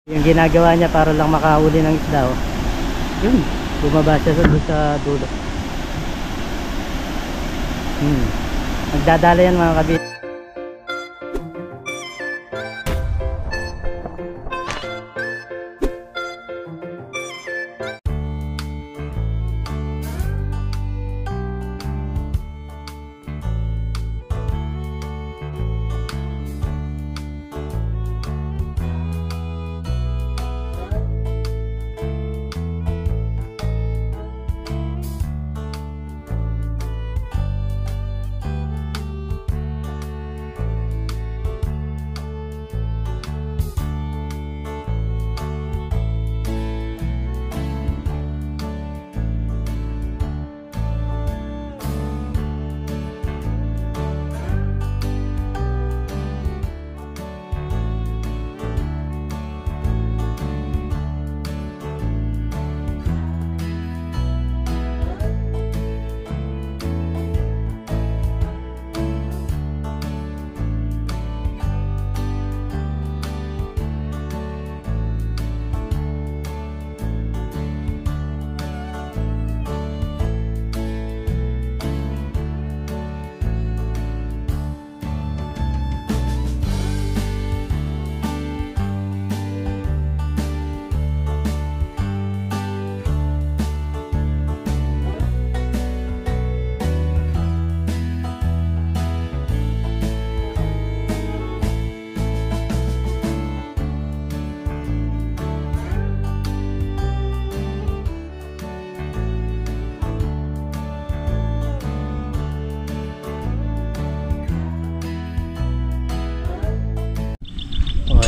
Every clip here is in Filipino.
Yung ginagawa niya para lang makahuli ng isda, oh. Yun, bumaba siya doon sa dulo. Nagdadala yan mga kabit.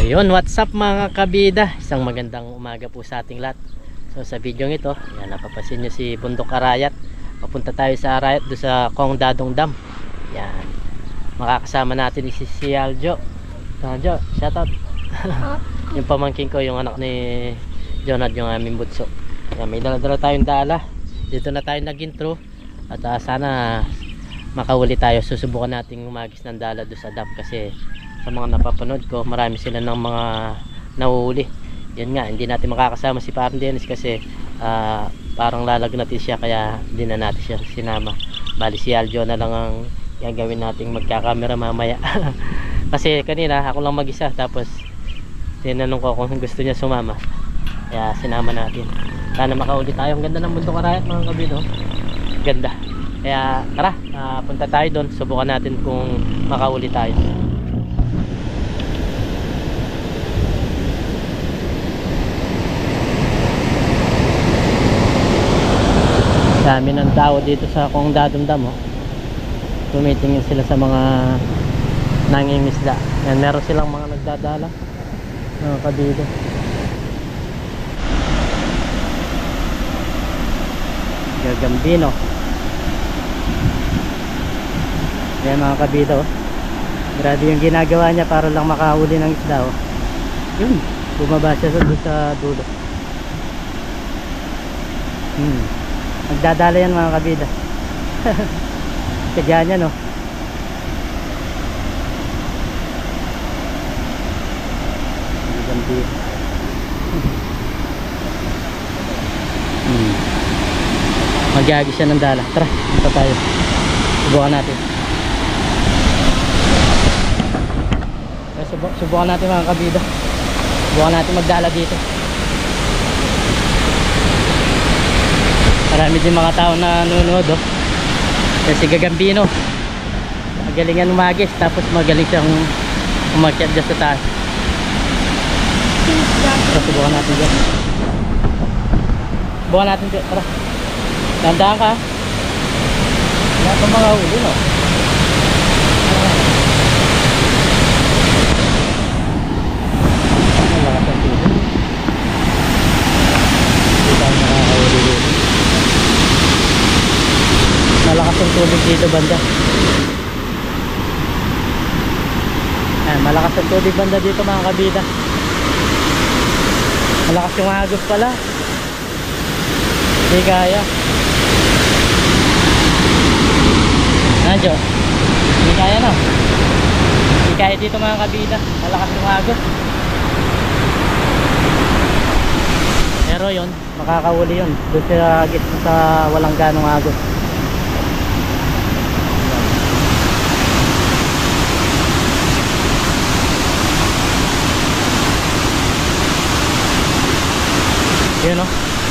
Yun, what's up mga kabida, isang magandang umaga po sa ating lahat. So sa video ito, yan, napapasin nyo si Bundok Arayat. Papunta tayo sa Arayat, do sa Kong Dadong Dam. Yan, makakasama natin si Aljo. Jo, shout out. Yung pamangkin ko, yung anak ni Jonad, yung aming bunso. Yan, may dala-dala tayong dala. Dito na tayo nag-intro. At sana makahuli tayo. Susubukan natin umagis ng dala do sa dam kasi sa mga napapanood ko, marami sila ng mga nahuhuli. Yan nga, hindi natin makakasama si Parang Dennis kasi parang lalagnatin siya, kaya hindi na natin siya sinama. Bali si Aljo na lang ang gagawin nating magkakamera mamaya. Kasi kanina ako lang mag-isa, tapos tinanong ko kung gusto niya sumama, kaya sinama natin. Sana makahuli tayo. Ang ganda ng Bundok Arayat mga kabid, oh. Ganda. Kaya tara, punta tayo doon, subukan natin kung makahuli tayo. Dami ng tao dito sa Kong Dadong Dam, oh. Tumitingin sila sa mga nangingisda. Yan, meron silang mga nagdadala, mga kabido. Gagambino. Yan mga kabido, oh. Grabe yung ginagawa niya para lang makahuli ng isda, oh. Yun, bumaba siya sa dulo. Nagdadala yan mga kabida. Kaya niya, no. Magyagi siya ng dala. Tara, punta tayo. Subukan natin. Subukan natin mga kabida. Subukan natin magdala dito. Marami din mga tao na nanonood, oh. Kasi Gagambino, magaling yan umagis, tapos magaling siyang umakyat dyan sa taas. So, subukan natin dyan. Subukan natin dyan, tara. Tandaan ka. Wala pa mga huli, no? Wala ka dito. Hindi tayo nakakahuli dito. Malakas ang tubig dito banda. Ayan, malakas ang tubig banda dito mga kabida. Malakas yung agos pala. Hindi kaya. Nandiyo, hindi kaya, no? Hindi kaya dito mga kabida. Malakas yung agos. So yun, makakahuli yun doon sa gitna sa walang ganong agos. Yun o,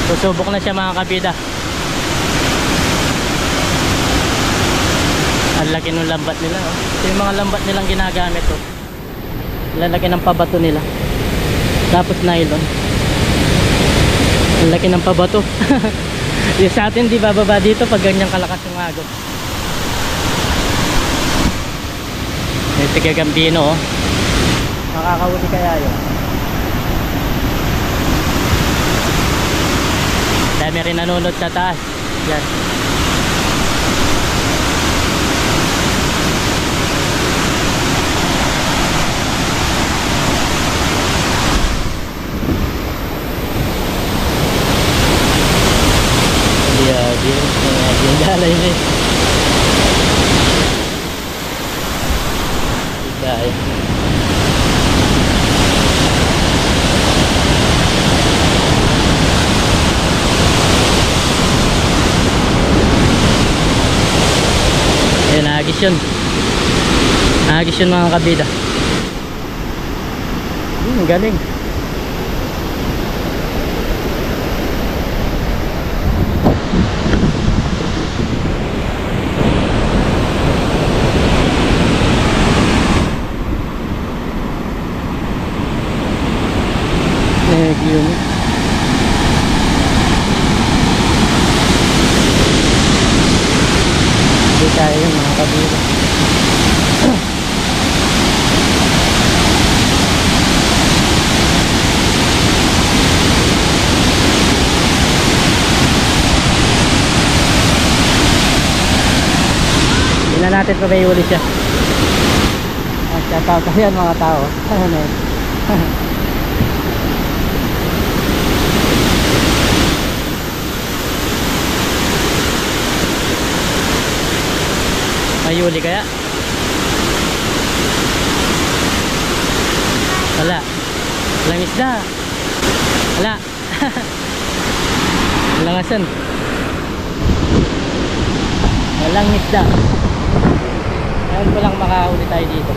susubok na siya mga kabida. Ang laki ng lambat nila oh. Ito yung mga lambat nilang ginagamit oh. Lalaki ng pabato nila. Tapos nylon. Ang laki ng pabato. Yung sa atin di bababa dito pag ganyan kalakas yung agos. Yung tiga Gambino oh. Makakahuli kaya yun. Dami rin nanonood sa taas. Yan. Yung dalay na dahil ayun, agis yun mga kabida. Galing. Yun. Hindi tayo yung mga kabila. Tingnan natin pa may uli siya. Shout out yan mga tao. May huli kaya? Wala. Walang isda. Wala. Walang asan. Walang isda. Ngayon ko lang makahuli tayo dito.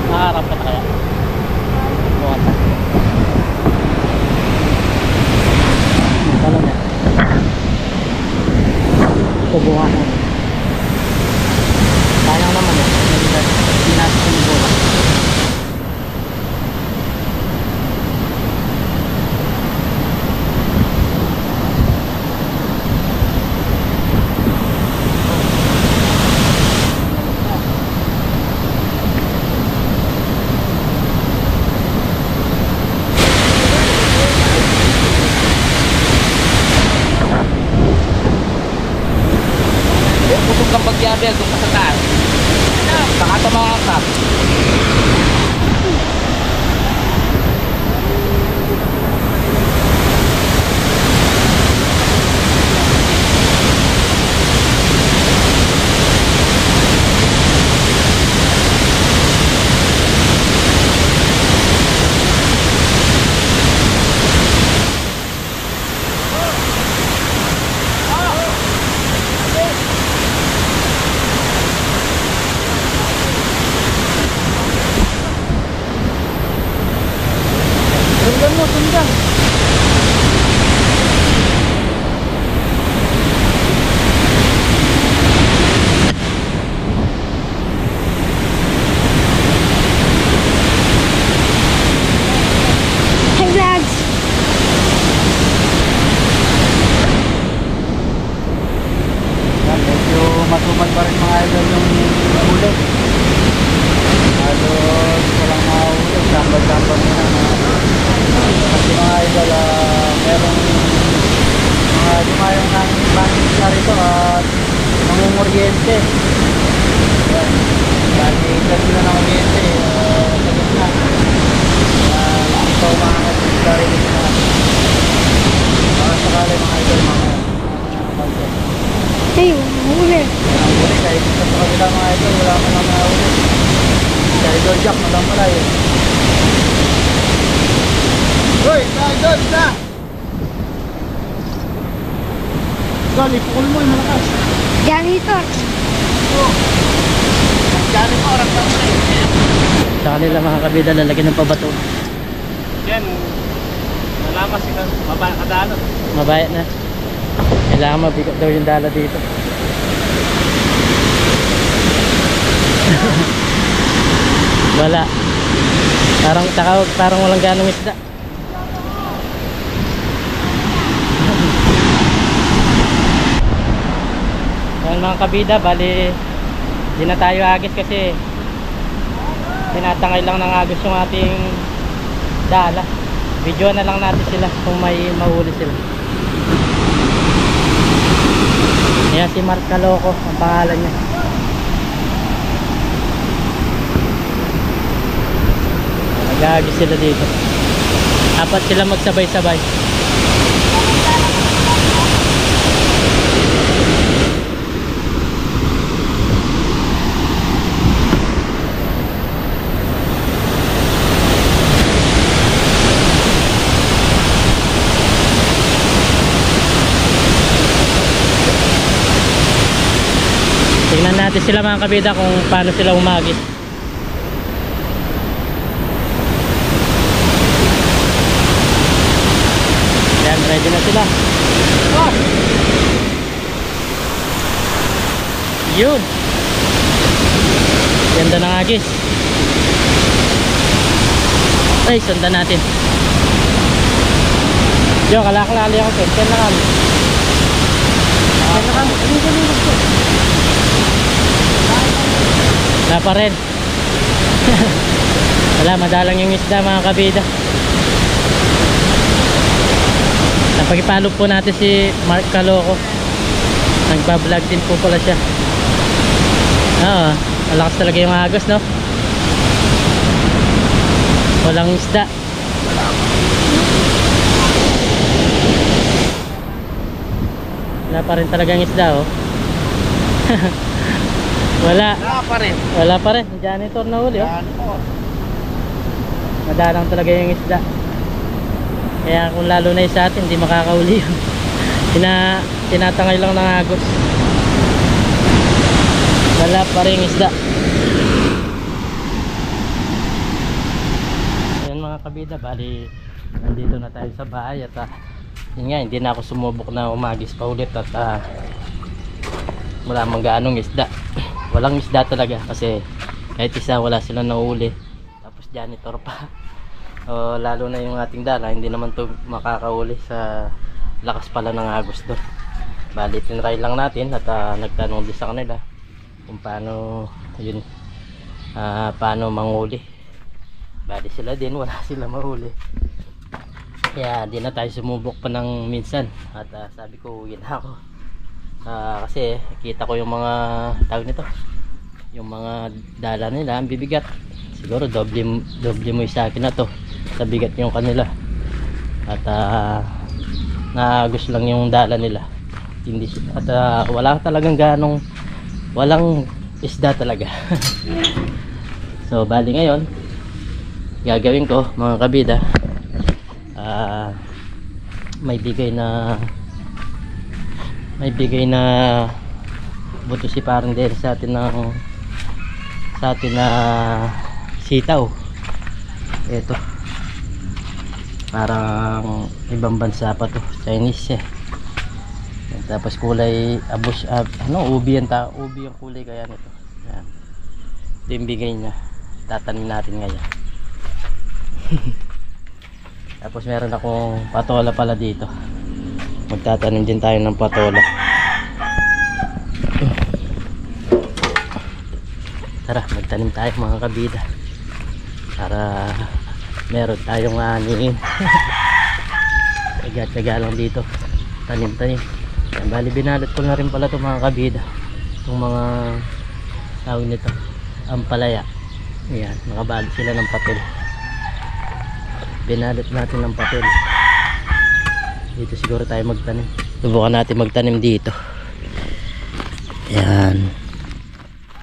Makaharap ka na kaya? Buwan na. Talon na. Subukan mo. Sayang naman eh. Hindi natin sumubukan. Busog kang pagyabi doon ka sa taas. Saka tumawa ka. Tundan mo, tundan. Hi vlogs! Medyo matumal pa rin mga idol yung huli. Halos walang mahuli. Sambal-sambal mo na kasi mga idol, merong mga dumayong namin bangin na rito at nangunguryente. Yan. Bali, kasi na nangunguryente. Sagot na. Ito umangat sa rin na. Baka sakali mga idol, mga Hey, huli! huli kahit sa kabila mga idol, wala ka na mahuli. Si Idol Jack, malang malay. Hoy, doon, isa! Doon, ipukul mo yung malakas. Janitor. Janitor, ang kamay. Sa kanila mga kabida, lalagyan ng pabato. Yan, malakas sila, kadalo. Mabaya na. Kailangan mabigat daw yung dala dito. Wala. Parang walang ganong isda. Ayan mga kabida, bali di na tayo agis kasi tinatangay lang ng agos yung ating dala. Video na lang natin sila kung may mahuli sila. Ayan si Mark Calooco ang pangalan niya. Nag-agis sila dito. Apat sila magsabay-sabay. Tingnan natin sila mga kabida kung paano sila umagis. Yan, ready na sila. Oh! Yun. Ganda ng agis. Ay, sundan natin. Yo, kalakalali ako. Ten na kami. Ten na kami. Wala pa rin. Wala, madalang yung isda mga kabida. Napag-follow po natin si Mark Calooco. Nagbablog din po pala siya. Oo, malakas talaga yung agos, no? Walang isda. Wala pa rin talagang isda, oh. Wala. Wala pa rin. Janitor na huli, oh. Madalang talaga yung isda. Kaya kung lalo na sa atin, hindi makakauli yun. Tinatangay lang ng agos. Wala pa rin isda. Ayan mga kabida, bali nandito na tayo sa bahay at yun nga, hindi na ako sumubok na umagis pa ulit at wala mang gaanong isda. Walang isda talaga kasi kahit isa wala silang nauli. Tapos janitor pa. Lalo na yung ating dala, hindi naman to makakauli sa lakas pala ng agos doon. Bali tinry lang natin at nagtanong din sa kanila kung paano yun, paano manghuli. Bali sila din, wala sila mahuli. Kaya di na tayo sumubok pa ng minsan at sabi ko uwi na ako. Kasi kita ko yung mga tawag nito, yung mga dala nila ang bibigat. Siguro doble mo sa akin na to sa bigat yung kanila. At naagos lang yung dala nila. Hindi at wala talagang ganong walang isda talaga. So bali ngayon gagawin ko mga kabida, may bigay na buto si parang dahil sa atin na sitaw. Ito parang ibang bansa pa to, Chinese eh. Tapos kulay ubi yung kulay kaya nito. Yan. Ito yung bigay niya, tatanim natin ngayon. Tapos meron akong patola pala dito, magtatanim din tayo ng patola. Tara, magtanim tayo mga kabida para meron tayong aniin. Taga lang dito, tanim. Bali binalot ko na rin pala itong mga kabida, itong mga tawag nito, ampalaya. Ayan, nakabalot sila ng papel. Binalot natin ng papel. Dito siguro tayo magtanim. Subukan natin magtanim dito. Ayan,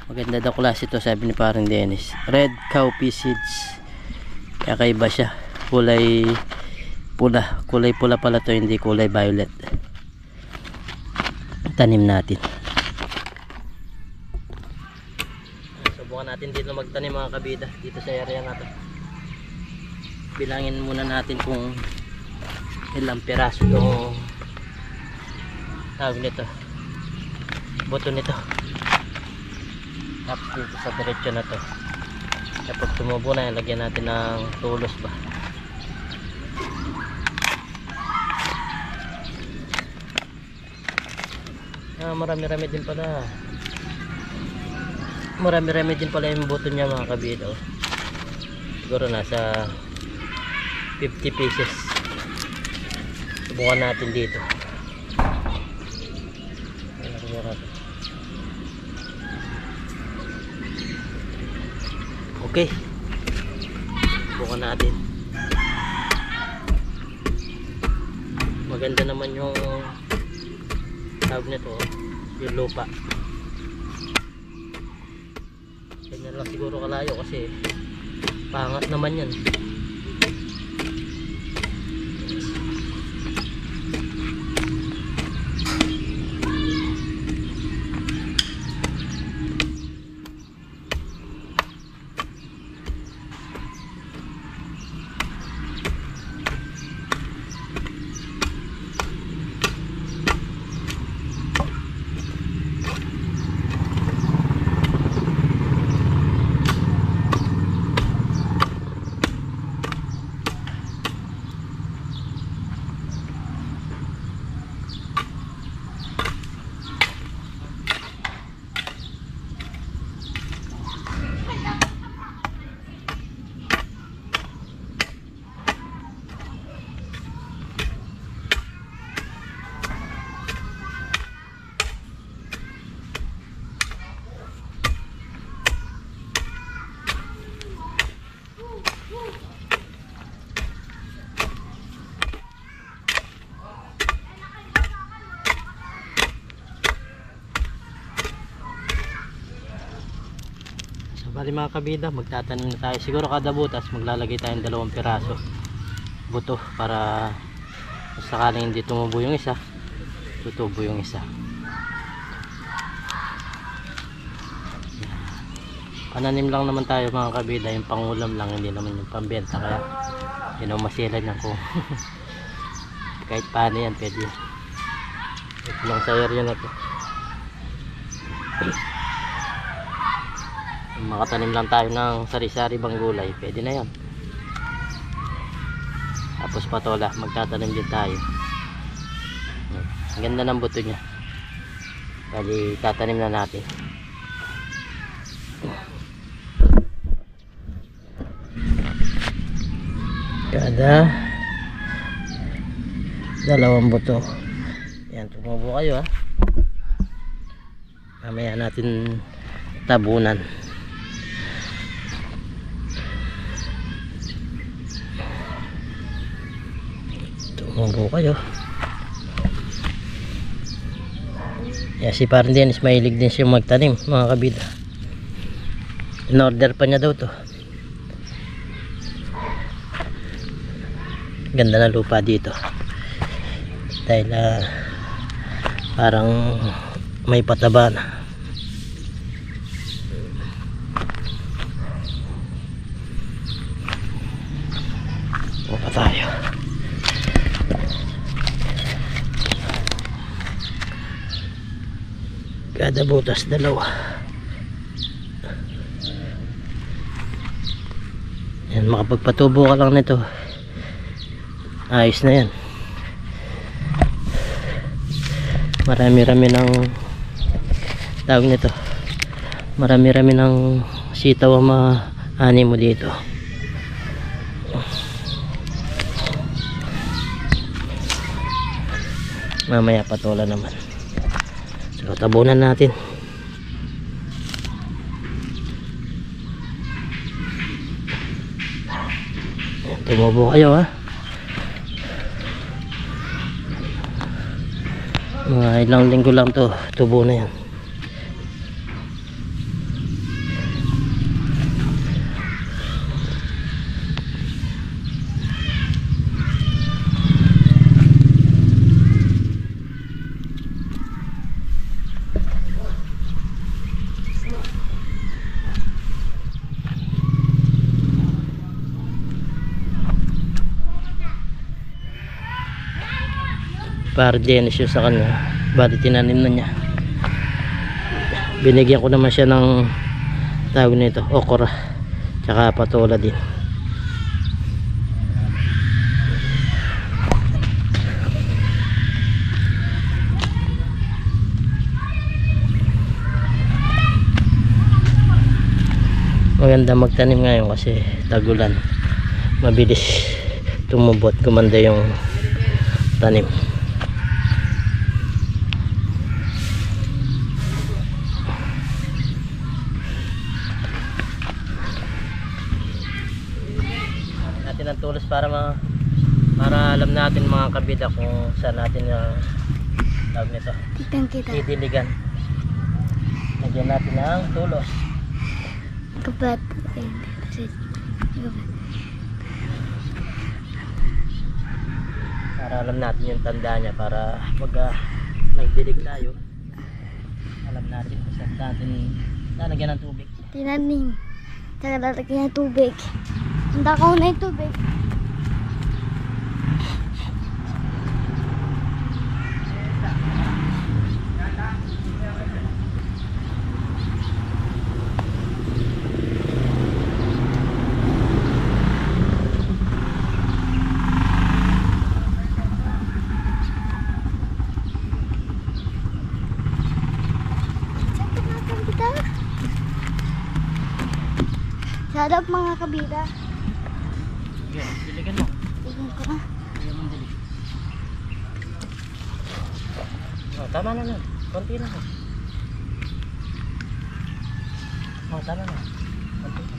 maganda daw klase ito, sabi ni parang Dennis. Red cowpea seeds. Kaya kaiba siya. Kulay pula. Kulay pula pala to, hindi kulay violet. Tanim natin. Subukan natin dito magtanim mga kabida. Dito sa area na to. Bilangin muna natin kung ilang piraso itong tawag nito, buto nito. Tapos dito sa diretso na to, kapag tumubo na, lagyan natin ng tulos ba. Marami-rami din pala, marami-rami din pala yung buto niya mga kabida. Siguro nasa 50 pieces. Subukan natin dito. Okay, subukan natin. Maganda naman yung tawag nito, yung lupa. Ganyan lang siguro kalayo kasi pangat naman yan. Bali mga kabida, magtatanim na tayo. Siguro kada butas maglalagay tayong 2 piraso buto para sakaling hindi tumubo yung isa, tutubo yung isa. Pananim lang naman tayo mga kabida, yung pangulam lang, hindi naman yung pambenta, kaya hindi naman masilan yan kung kahit paano yan pwede. Ito lang sa area na to. Makatanim lang tayo ng sari-sari bang gulay, pwede na yan. Tapos patola, magtatanim din tayo. Ang ganda ng buto nya. Bali tatanim na natin. Kada 2 buto. Yan, tumubo kayo ha. Mamaya natin tabunan. Tumubo kayo. Yeah, si parang Dennis mahilig din siya magtanim mga kabida. In order pa niya daw to. Ganda na lupa dito. Dahil parang may pataba na. Pupa tayo. Kada butas 2. Yan, makapagpatubo ka lang nito, ayos na yan. Marami-rami ng tawag nito, marami-rami ng sitaw ang maani mo dito. Mamaya patola naman. So tabunan natin. Tumubo kayo ha. Mga ilang linggo lang to, tubo na yan. para Genesis sa kanya, bali tinanim na niya. Binigyan ko naman siya ng tawag nito, okra tsaka patola din. Maganda magtanim ngayon kasi tagulan, mabilis tumubot, gumanda yung tanim. Natin ang tulos para alam natin mga kabida kung saan natin tawag nito, didiligan. Lagyan natin ng tulos. Kapat. Para alam natin yung tanda niya, para pag nagdilig tayo, alam natin kung saan natin lalagyan ng tubig. Tinanim. Tsaka lalagyan ng tubig. Handa ko na yung tubig. Shout out mga kabida. Sige, diligan mo. Tingin ko na. Diligan mo dilig. Oh, tama na nun. Konti na. Oh, tama na. Konti na.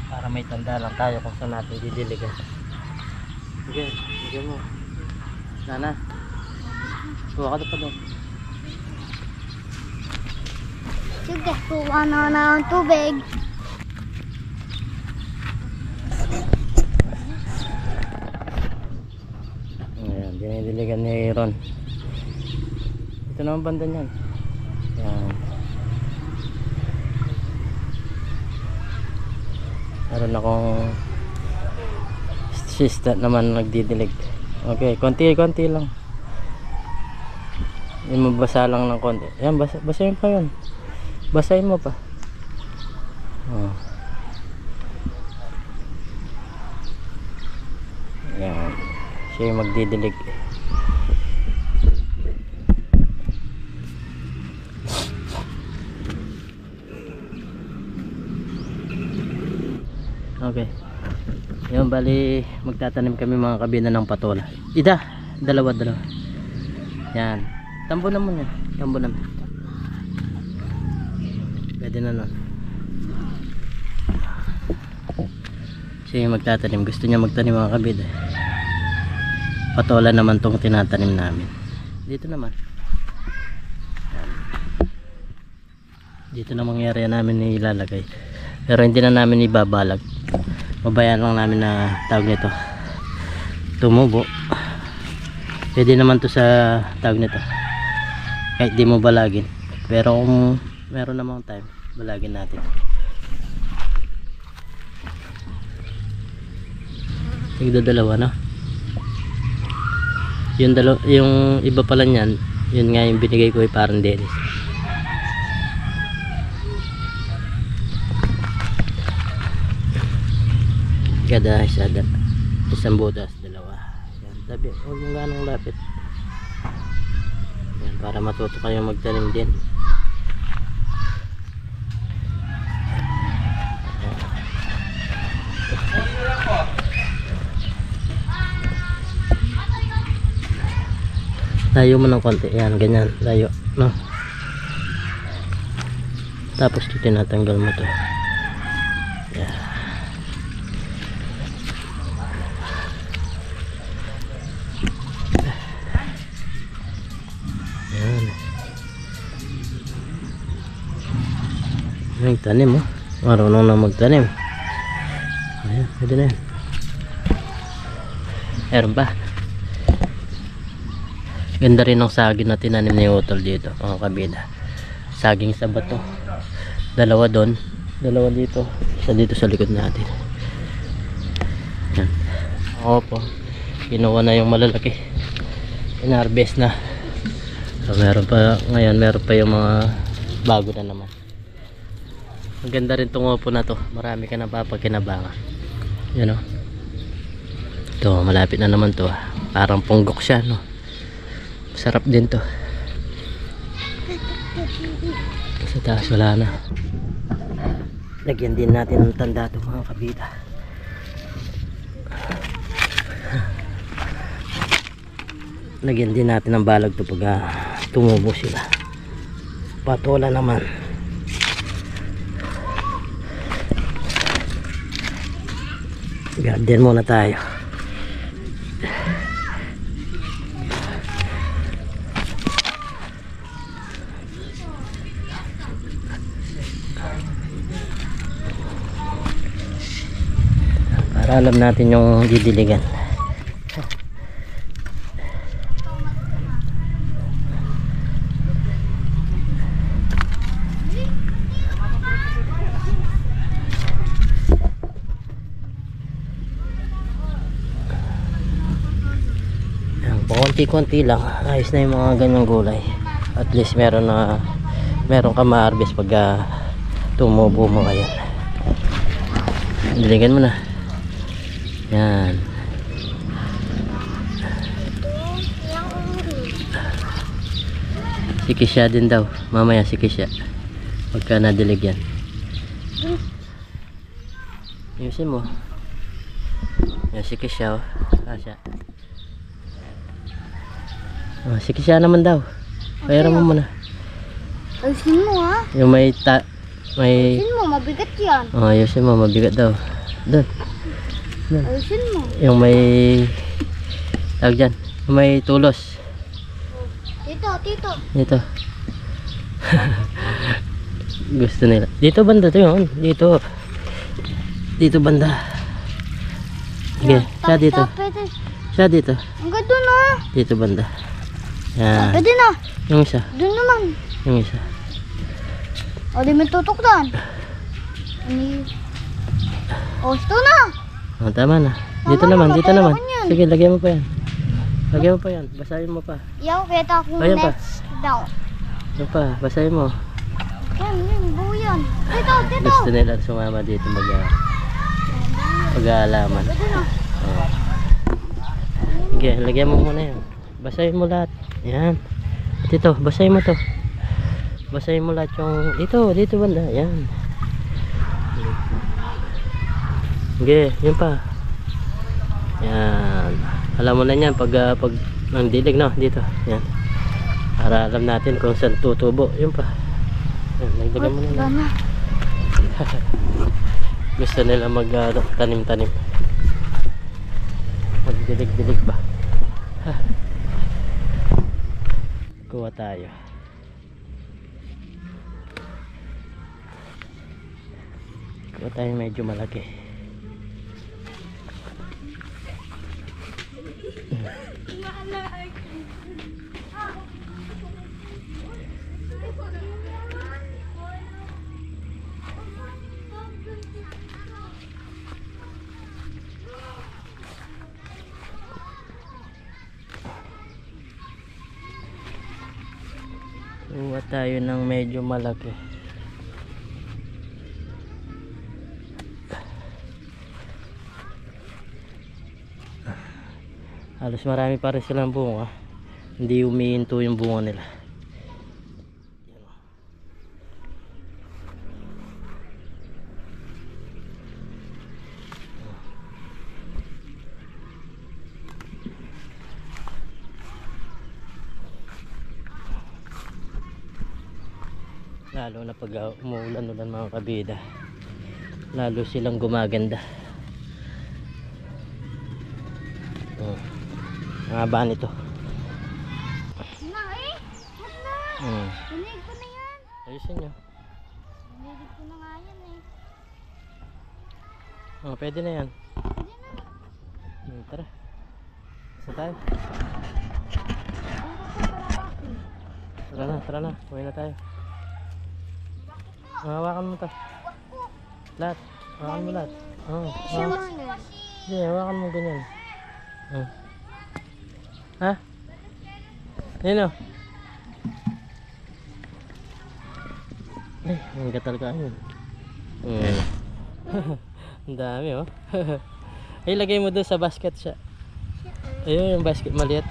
Para may tanda lang tayo kung saan natin didiligan. Sige, sige mo. Sana. Kuha ka pa doon. Sige, kuha na ng tubig. Ayan, dinidiligan ni Ron. Ito naman banda niyan. Ayan. Meron akong assistant naman nagdidilig. Okay, konti-konti lang. Yung mabasa lang ng konti. Ayan, basahin pa yun. Basahin mo pa. Oh. Ayan. Siya yung magdidilig. Okay. Yung bali magtatanim kami mga kabina ng patola. Dalawa. Yan. Tambo naman yan. Tambo naman. Pwede na nun. Siya yung magtatanim. Gusto niya magtanim mga kabida. Patola naman tong tinatanim namin. Dito naman. Yan. Dito na mangyari namin ilalagay. Pero hindi na namin ibabalag. Babayaan lang namin na tawag nito tumubo. Pwede naman to sa tawag nito kahit di mo balagin, pero kung meron namang time balagin natin. Tigda dalawa no, yung iba pala nyan, yun nga yung binigay ko parang Dennis. Kada isang butas, dalawa. Yan, tabi, huwag mo ganong lapit. Yan, para matuto kayo magtanim din. Layo mo ng konti, yan, ganyan, layo, no? Tapos tinatanggal mo to. Yan. Nagtanim oh. Marunong na magtanim. Ayan, pwede na yan. Meron pa. Ganda rin ng saging na tinanim ni Utol dito mga kabida. Saging sa bato. Dalawa doon, dalawa dito, isa dito sa likod natin. Yan. Opo, kinuha na yung malalaki, inharvest na. So meron pa ngayon, meron pa yung mga bago na naman. Ang ganda rin tong opo na to, marami ka na papagkinabangan. Yan o. Ito, malapit na naman to. Parang punggok siya, no? Sarap din to. Sa taas wala na. Lagyan din natin ng tanda ito mga kabida. Lagyan din natin ng balag ito pag tumubo sila. Patola naman. Garden muna tayo. Para alam natin yung didiligan. Konti-konti lang, ayos na yung mga ganyang gulay. At least meron ka ma-harvest pag tumubo mo ngayon. Diligan mo na. Yan. Sikisya din daw. Mamaya sikisya. Pagka nadilig yan. Ayusin mo. Yan sikisya. Kasya. Sikisya naman daw. Payaran mo muna. Ayusin mo ha. Yung may Ayusin mo, mabigat yan. ayusin mo, mabigat daw. Doon. Ayusin mo. Yung may tawag dyan, yung may tulos. Tito. Dito. Gusto nila. Dito banda to yun. Dito banda. Sige, siya dito. Siya dito. Ang ganda na. Dito banda. Yan. Pwede na. Yung isa. Doon naman. Yung isa. O, di may tutok doon. O, ito na. Tama na. Dito Tama naman, na, dito matay naman. ako niyan. Sige, lagyan mo pa yan. Lagyan mo pa yan. Basahin mo pa. Iyaw, kita akong Ayan pa. next down. Yan pa, basahin mo. Yan, buo yan. Tito. Gusto nila sumama dito mag-aalaman. Pwede na. Sige, lagyan mo muna yan. Basahin mo lahat. Yan. At ito, basahin mo to. Basahin mo lahat yung dito banda. Yan. Sige, yun pa. Yan. Alam mo na yan pag nang dilig, no? Dito. Yan. Para alam natin kung saan tutubo. Yun pa. Yan, nagdagan mo na lang. Gana. Gusto nila mag-tanim-tanim. Magdilig-dilig ba? Kuha tayo. Kuha tayo medyo malaki. Kuha tayo ng medyo malaki. Halos marami pa rin silang bunga. Hindi umiinto yung bunga nila. Lalo na pag umuulan-ulan mga kabida, lalo silang gumaganda. Ang haba nito. Na eh. Huwag na. Dinig ko na yan. Ayusin nyo. Dinig ko na nga yan eh. Pwede na yan. Pwede na. Tara. Isa tayo. Tara na. Uwi na tayo. Hawakan mo to. Lahat. Hawakan mo lahat. Oh, Siya oh. muna. Sige, hawakan mo ganyan. Oh. Ha? Yan o. Ay, ang gatal ka yun. Ang dami oh. Ay, lagay mo doon sa basket siya. Ayun yung basket maliit.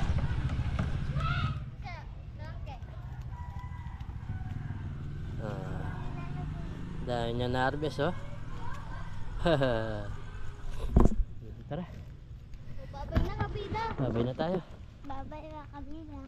Dahil niya na-harvest oh. Tara, Babay na kabida. babay na tayo. Babay na kabida.